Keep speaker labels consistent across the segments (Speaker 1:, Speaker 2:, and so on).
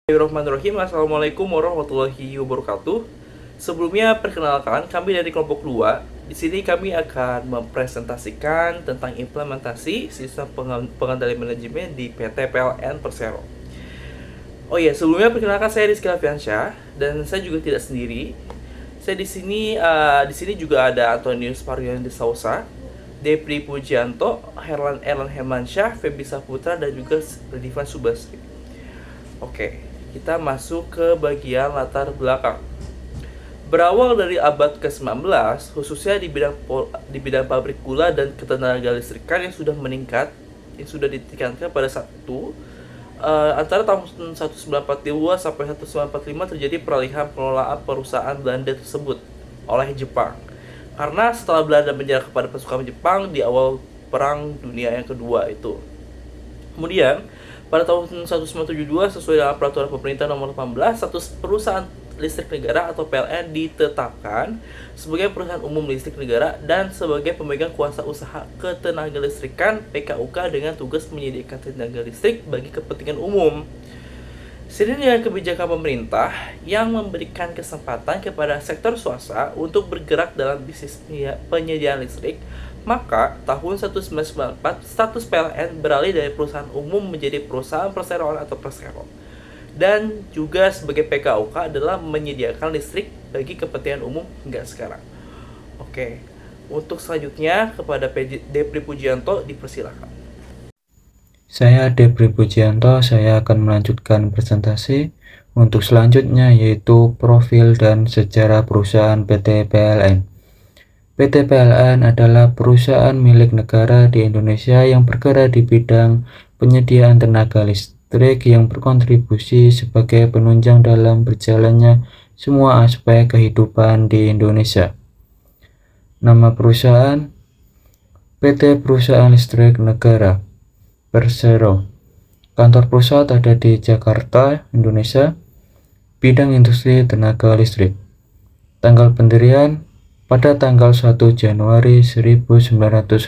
Speaker 1: Bismillahirrahmanirrahim. Assalamualaikum warahmatullahi wabarakatuh. Sebelumnya perkenalkan, kami dari kelompok 2. Di sini kami akan mempresentasikan tentang implementasi sistem pengendali manajemen di PT PLN Persero. Oh iya, sebelumnya perkenalkan, saya Rizky Alfiansyah dan saya juga tidak sendiri. Saya di sini juga ada Antonius Parian de Sousa, Depri Pujianto, Erlan Hermansyah, Febi Saputra, dan juga Redivan Subasri. Oke, kita masuk ke bagian latar belakang. Berawal dari abad ke-19, khususnya di bidang pabrik gula dan ketenaga listrikan yang sudah meningkat, yang sudah ditingkatkan pada saat itu, antara tahun 1942 sampai 1945 terjadi peralihan pengelolaan perusahaan Belanda tersebut oleh Jepang. Karena setelah Belanda menyerah kepada pasukan Jepang di awal Perang Dunia yang kedua itu. Kemudian, pada tahun 1972, sesuai dengan peraturan pemerintah nomor 18, status perusahaan listrik negara atau PLN ditetapkan sebagai perusahaan umum listrik negara dan sebagai pemegang kuasa usaha ketenaga listrikan PKUK dengan tugas menyediakan tenaga listrik bagi kepentingan umum. Seiring dengan kebijakan pemerintah yang memberikan kesempatan kepada sektor swasta untuk bergerak dalam bisnis penyediaan listrik, maka tahun 1994 status PLN beralih dari perusahaan umum menjadi perusahaan perseroan atau persero. Dan juga sebagai PKUK adalah menyediakan listrik bagi kepentingan umum hingga sekarang. Oke, untuk selanjutnya kepada Depri Pujianto dipersilakan.
Speaker 2: Saya Depri Pujianto, saya akan melanjutkan presentasi untuk selanjutnya, yaitu profil dan sejarah perusahaan PT PLN. PT PLN adalah perusahaan milik negara di Indonesia yang bergerak di bidang penyediaan tenaga listrik yang berkontribusi sebagai penunjang dalam berjalannya semua aspek kehidupan di Indonesia. Nama perusahaan PT Perusahaan Listrik Negara Persero. Kantor pusat ada di Jakarta, Indonesia. Bidang industri tenaga listrik. Tanggal pendirian pada tanggal 1 Januari 1965.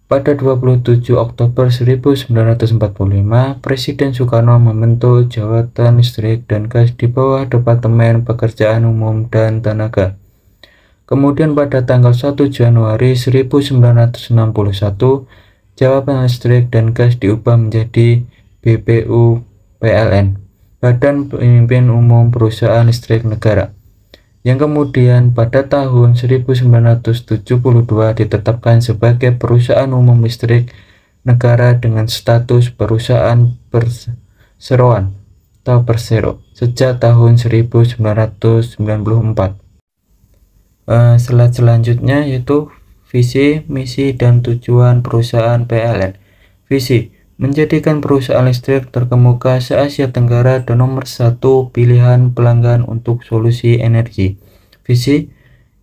Speaker 2: Pada 27 Oktober 1945, Presiden Soekarno membentuk Jabatan Listrik dan Gas di bawah Departemen Pekerjaan Umum dan Tenaga. Kemudian pada tanggal 1 Januari 1961, Jabatan Listrik dan Gas diubah menjadi BPU PLN, Badan Pemimpin Umum Perusahaan Listrik Negara, yang kemudian pada tahun 1972 ditetapkan sebagai perusahaan umum listrik negara dengan status perusahaan perseroan atau persero sejak tahun 1994. Slide selanjutnya yaitu visi, misi, dan tujuan perusahaan PLN. Visi: menjadikan perusahaan listrik terkemuka se-Asia Tenggara dan nomor 1 pilihan pelanggan untuk solusi energi. Visi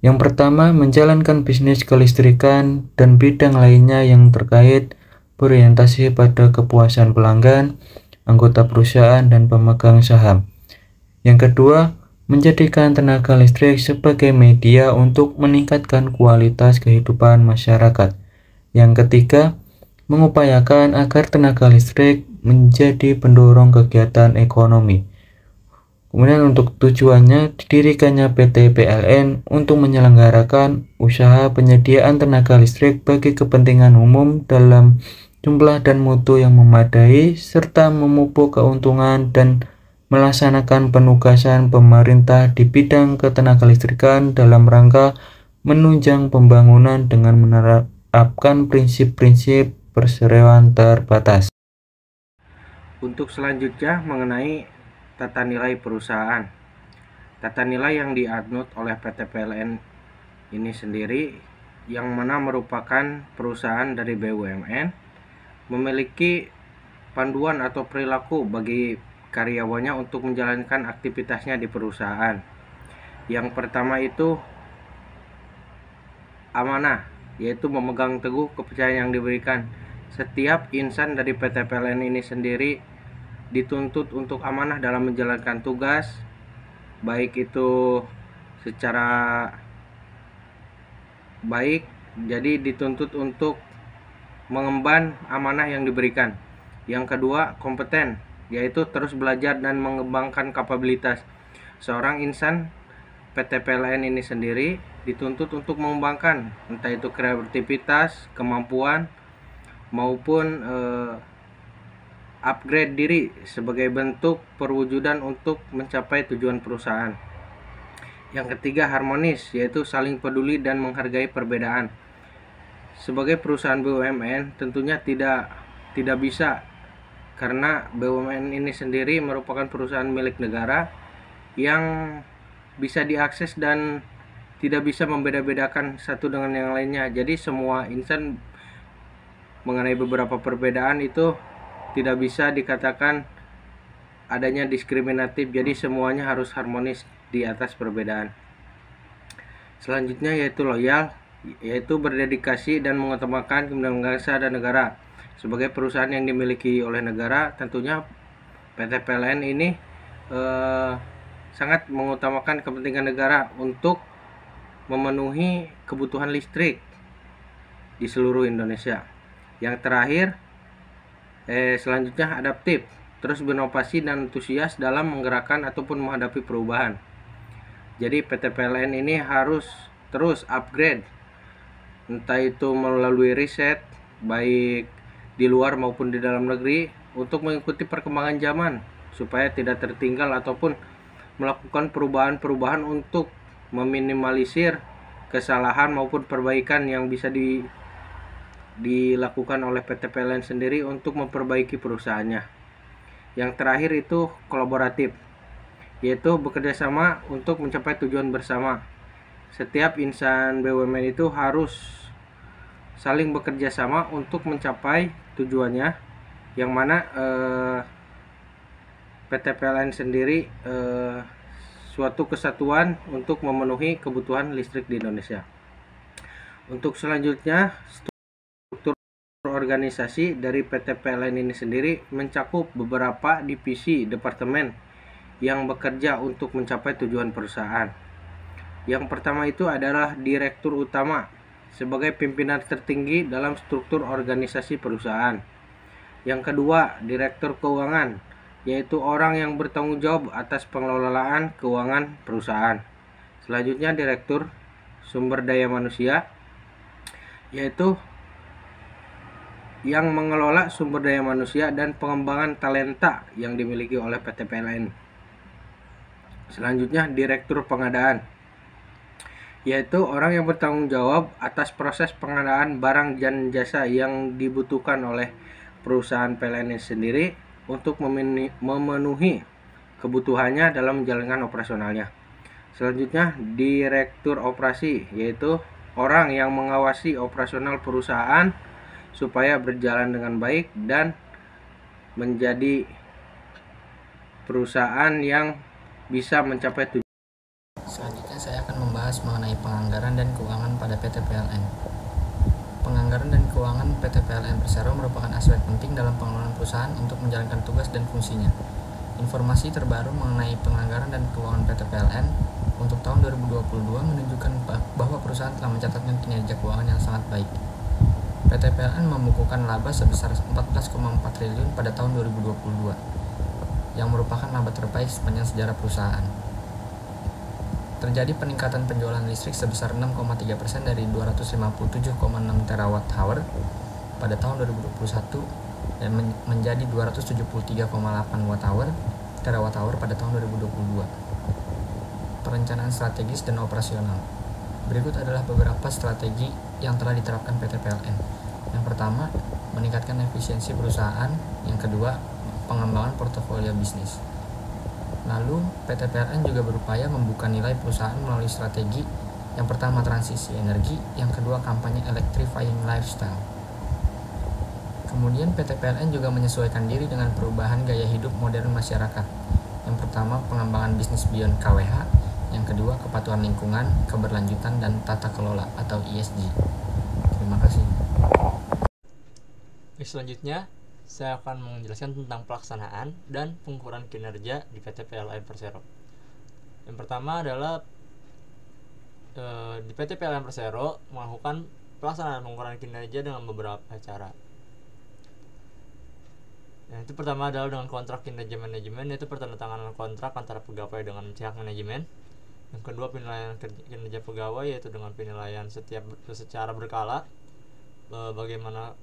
Speaker 2: yang pertama, menjalankan bisnis kelistrikan dan bidang lainnya yang terkait berorientasi pada kepuasan pelanggan, anggota perusahaan, dan pemegang saham. Yang kedua, menjadikan tenaga listrik sebagai media untuk meningkatkan kualitas kehidupan masyarakat. Yang ketiga, mengupayakan agar tenaga listrik menjadi pendorong kegiatan ekonomi. Kemudian untuk tujuannya, didirikannya PT PLN untuk menyelenggarakan usaha penyediaan tenaga listrik bagi kepentingan umum dalam jumlah dan mutu yang memadai, serta memupuk keuntungan dan melaksanakan penugasan pemerintah di bidang ketenagalistrikan dalam rangka menunjang pembangunan dengan menerapkan prinsip-prinsip perseroan terbatas.
Speaker 3: Untuk selanjutnya mengenai tata nilai perusahaan. Tata nilai yang dianut oleh PT PLN ini sendiri, yang mana merupakan perusahaan dari BUMN, memiliki panduan atau perilaku bagi karyawannya untuk menjalankan aktivitasnya di perusahaan. Yang pertama itu amanah, yaitu memegang teguh kepercayaan yang diberikan. Setiap insan dari PT PLN ini sendiri dituntut untuk amanah dalam menjalankan tugas, baik itu secara baik, jadi dituntut untuk mengemban amanah yang diberikan. Yang kedua, kompeten, yaitu terus belajar dan mengembangkan kapabilitas. Seorang insan PT PLN ini sendiri dituntut untuk mengembangkan entah itu kreativitas, kemampuan, maupun upgrade diri sebagai bentuk perwujudan untuk mencapai tujuan perusahaan. Yang ketiga, harmonis, yaitu saling peduli dan menghargai perbedaan. Sebagai perusahaan BUMN tentunya tidak bisa, karena BUMN ini sendiri merupakan perusahaan milik negara yang bisa diakses dan tidak bisa membeda-bedakan satu dengan yang lainnya. Jadi semua insan mengenai beberapa perbedaan itu tidak bisa dikatakan adanya diskriminatif. Jadi semuanya harus harmonis di atas perbedaan. Selanjutnya yaitu loyal, yaitu berdedikasi dan mengutamakan kepentingan bangsa dan negara. Sebagai perusahaan yang dimiliki oleh negara, tentunya PT PLN ini sangat mengutamakan kepentingan negara untuk memenuhi kebutuhan listrik di seluruh Indonesia. Yang terakhir, selanjutnya adaptif, terus berinovasi dan antusias dalam menggerakkan ataupun menghadapi perubahan. Jadi PT PLN ini harus terus upgrade, entah itu melalui riset baik di luar maupun di dalam negeri, untuk mengikuti perkembangan zaman supaya tidak tertinggal ataupun melakukan perubahan-perubahan untuk meminimalisir kesalahan maupun perbaikan yang bisa dilakukan oleh PT PLN sendiri untuk memperbaiki perusahaannya. Yang terakhir itu kolaboratif, yaitu bekerjasama untuk mencapai tujuan bersama. Setiap insan BUMN itu harus saling bekerja sama untuk mencapai tujuannya, yang mana PT PLN sendiri suatu kesatuan untuk memenuhi kebutuhan listrik di Indonesia. Untuk selanjutnya, struktur organisasi dari PT PLN ini sendiri mencakup beberapa divisi departemen yang bekerja untuk mencapai tujuan perusahaan. Yang pertama itu adalah Direktur Utama sebagai pimpinan tertinggi dalam struktur organisasi perusahaan. Yang kedua, Direktur Keuangan, yaitu orang yang bertanggung jawab atas pengelolaan keuangan perusahaan. Selanjutnya, Direktur Sumber Daya Manusia, yaitu yang mengelola sumber daya manusia dan pengembangan talenta yang dimiliki oleh PT PLN. Selanjutnya, Direktur Pengadaan, yaitu orang yang bertanggung jawab atas proses pengadaan barang dan jasa yang dibutuhkan oleh perusahaan PLN sendiri untuk memenuhi kebutuhannya dalam menjalankan operasionalnya. Selanjutnya, Direktur Operasi, yaitu orang yang mengawasi operasional perusahaan supaya berjalan dengan baik dan menjadi perusahaan yang bisa mencapai tujuan.
Speaker 4: Selanjutnya saya akan membahas mengenai penganggaran dan keuangan pada PT PLN. Penganggaran dan keuangan PT PLN Persero merupakan aspek penting dalam pengelolaan perusahaan untuk menjalankan tugas dan fungsinya. Informasi terbaru mengenai penganggaran dan keuangan PT PLN untuk tahun 2022 menunjukkan bahwa perusahaan telah mencatatkan kinerja keuangan yang sangat baik. PT PLN membukukan laba sebesar 14,4 triliun pada tahun 2022, yang merupakan laba terbaik sepanjang sejarah perusahaan. Terjadi peningkatan penjualan listrik sebesar 6,3% dari 257,6 terawatt-hour pada tahun 2021 dan menjadi 273,8 terawatt-hour pada tahun 2022. Perencanaan strategis dan operasional. Berikut adalah beberapa strategi yang telah diterapkan PT PLN. Yang pertama, meningkatkan efisiensi perusahaan. Yang kedua, pengembangan portofolio bisnis. Lalu, PT PLN juga berupaya membuka nilai perusahaan melalui strategi. Yang pertama, transisi energi. Yang kedua, kampanye electrifying lifestyle. Kemudian, PT PLN juga menyesuaikan diri dengan perubahan gaya hidup modern masyarakat. Yang pertama, pengembangan bisnis beyond KWH. Yang kedua, kepatuhan lingkungan, keberlanjutan, dan tata kelola atau ESG. Terima kasih.
Speaker 5: Selanjutnya, saya akan menjelaskan tentang pelaksanaan dan pengukuran kinerja di PT PLN Persero. Yang pertama adalah di PT PLN Persero melakukan pelaksanaan pengukuran kinerja dengan beberapa cara. Nah, itu pertama adalah dengan kontrak kinerja manajemen, yaitu pertandatanganan kontrak antara pegawai dengan pihak manajemen. Yang kedua, penilaian kinerja pegawai, yaitu dengan penilaian secara berkala bagaimana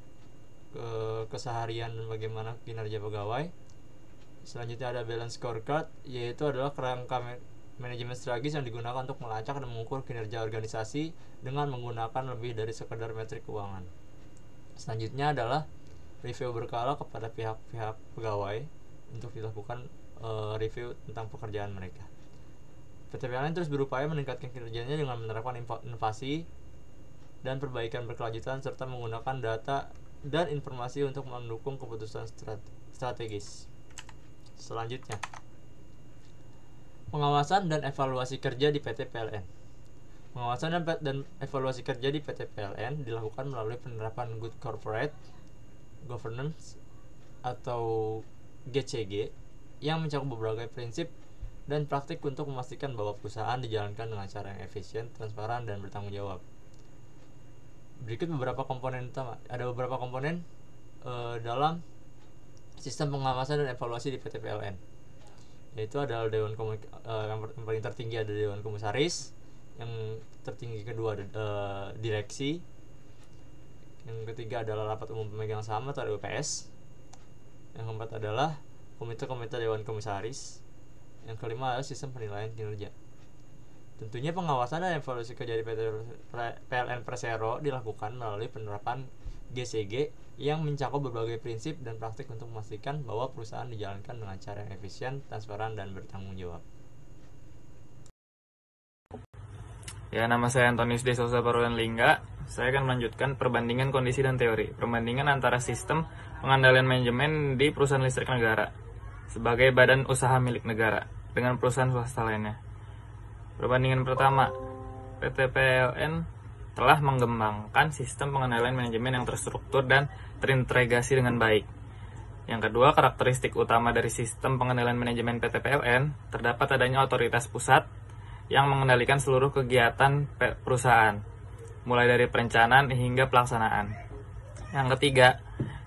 Speaker 5: keseharian dan bagaimana kinerja pegawai. Selanjutnya ada balance scorecard, yaitu adalah kerangka manajemen strategis yang digunakan untuk melacak dan mengukur kinerja organisasi dengan menggunakan lebih dari sekedar metrik keuangan. Selanjutnya adalah review berkala kepada pihak-pihak pegawai untuk dilakukan review tentang pekerjaan mereka. PT PLN terus berupaya meningkatkan kinerjanya dengan menerapkan inovasi dan perbaikan berkelanjutan serta menggunakan data dan informasi untuk mendukung keputusan strategis. Selanjutnya, pengawasan dan evaluasi kerja di PT PLN. Pengawasan dan evaluasi kerja di PT PLN dilakukan melalui penerapan Good Corporate Governance atau GCG yang mencakup beberapa prinsip dan praktik untuk memastikan bahwa perusahaan dijalankan dengan cara yang efisien, transparan, dan bertanggung jawab. Berikut beberapa komponen utama. Ada beberapa komponen dalam sistem pengawasan dan evaluasi di PT PLN, yaitu adalah yang paling tertinggi ada Dewan Komisaris, yang tertinggi kedua ada direksi, yang ketiga adalah rapat umum pemegang saham atau RUPS, yang keempat adalah komite Dewan Komisaris, yang kelima adalah sistem penilaian kinerja. Tentunya pengawasan dan evaluasi kerja di PT PLN Persero dilakukan melalui penerapan GCG yang mencakup berbagai prinsip dan praktik untuk memastikan bahwa perusahaan dijalankan dengan cara yang efisien, transparan, dan bertanggung jawab.
Speaker 6: Ya, nama saya Antonius D. Sousa Paruan Lingga. Saya akan melanjutkan perbandingan kondisi dan teori. Perbandingan antara sistem pengendalian manajemen di perusahaan listrik negara sebagai badan usaha milik negara dengan perusahaan swasta lainnya. Perbandingan pertama, PT PLN telah mengembangkan sistem pengendalian manajemen yang terstruktur dan terintegrasi dengan baik. Yang kedua, karakteristik utama dari sistem pengendalian manajemen PT PLN terdapat adanya otoritas pusat yang mengendalikan seluruh kegiatan perusahaan, mulai dari perencanaan hingga pelaksanaan. Yang ketiga,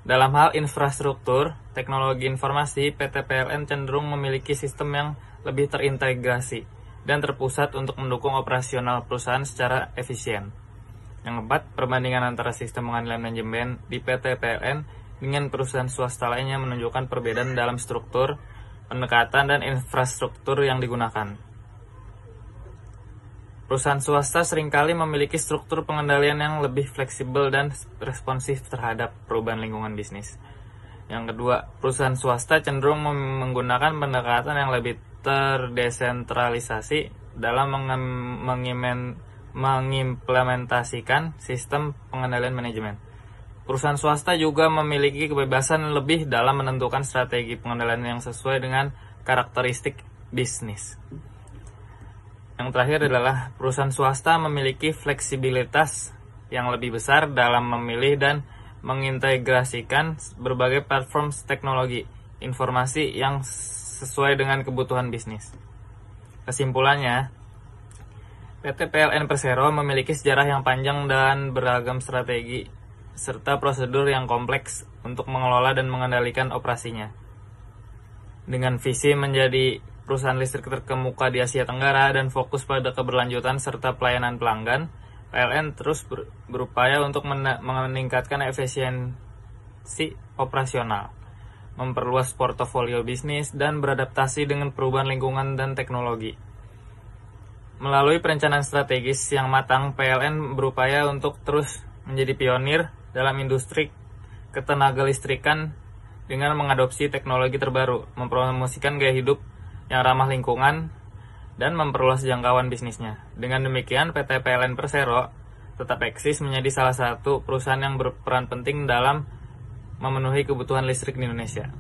Speaker 6: dalam hal infrastruktur, teknologi informasi, PT PLN cenderung memiliki sistem yang lebih terintegrasi dan terpusat untuk mendukung operasional perusahaan secara efisien. Yang keempat, perbandingan antara sistem pengendalian manajemen di PT PLN dengan perusahaan swasta lainnya menunjukkan perbedaan dalam struktur, pendekatan, dan infrastruktur yang digunakan. Perusahaan swasta seringkali memiliki struktur pengendalian yang lebih fleksibel dan responsif terhadap perubahan lingkungan bisnis. Yang kedua, perusahaan swasta cenderung menggunakan pendekatan yang lebih terdesentralisasi dalam mengimplementasikan sistem pengendalian manajemen. Perusahaan swasta juga memiliki kebebasan lebih dalam menentukan strategi pengendalian yang sesuai dengan karakteristik bisnis. Yang terakhir adalah perusahaan swasta memiliki fleksibilitas yang lebih besar dalam memilih dan mengintegrasikan berbagai platform teknologi informasi yang sesuai dengan kebutuhan bisnis. Kesimpulannya, PT PLN Persero memiliki sejarah yang panjang dan beragam strategi serta prosedur yang kompleks untuk mengelola dan mengendalikan operasinya. Dengan visi menjadi perusahaan listrik terkemuka di Asia Tenggara dan fokus pada keberlanjutan serta pelayanan pelanggan, PLN terus berupaya untuk meningkatkan efisiensi operasional, memperluas portofolio bisnis, dan beradaptasi dengan perubahan lingkungan dan teknologi. Melalui perencanaan strategis yang matang, PLN berupaya untuk terus menjadi pionir dalam industri ketenagalistrikan dengan mengadopsi teknologi terbaru, mempromosikan gaya hidup yang ramah lingkungan, dan memperluas jangkauan bisnisnya. Dengan demikian, PT PLN Persero tetap eksis menjadi salah satu perusahaan yang berperan penting dalam memenuhi kebutuhan listrik di Indonesia.